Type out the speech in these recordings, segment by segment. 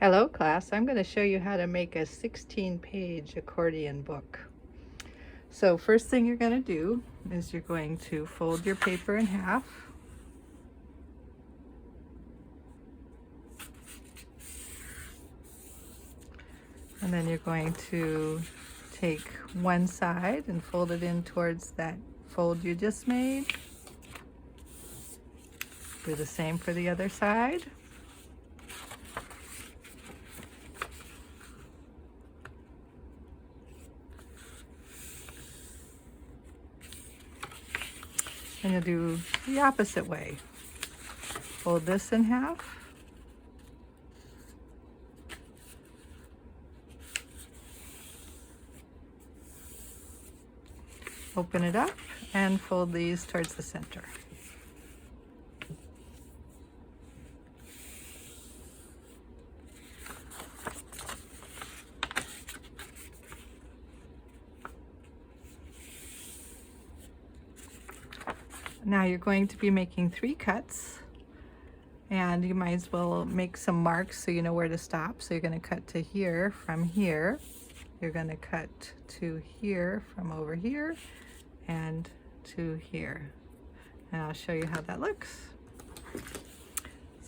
Hello class, I'm going to show you how to make a 16-page accordion book. So first thing you're going to do is you're going to fold your paper in half. And then you're going to take one side and fold it in towards that fold you just made. Do the same for the other side. And you'll do the opposite way. Fold this in half. Open it up and fold these towards the center. Now you're going to be making 3 cuts, and you might as well make some marks so you know where to stop. So you're going to cut to here from here. You're going to cut to here from over here and to here. And I'll show you how that looks.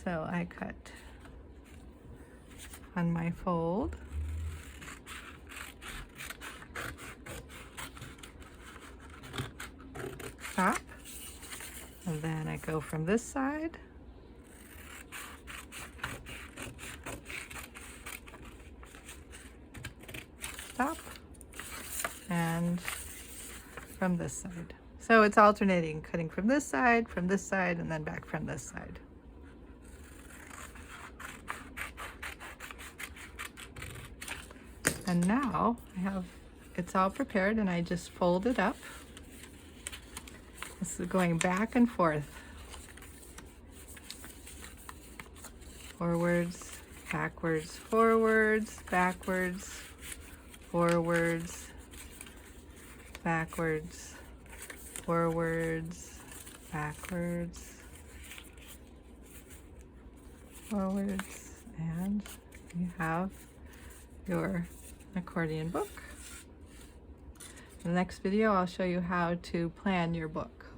So I cut on my fold. Stop. And then I go from this side. Stop. And from this side. So it's alternating, cutting from this side, and then back from this side. And now it's all prepared, and I just fold it up. This is going back and forth. Forwards, backwards, forwards, backwards, forwards, backwards, forwards, backwards, forwards, and you have your accordion book. In the next video, I'll show you how to plan your book.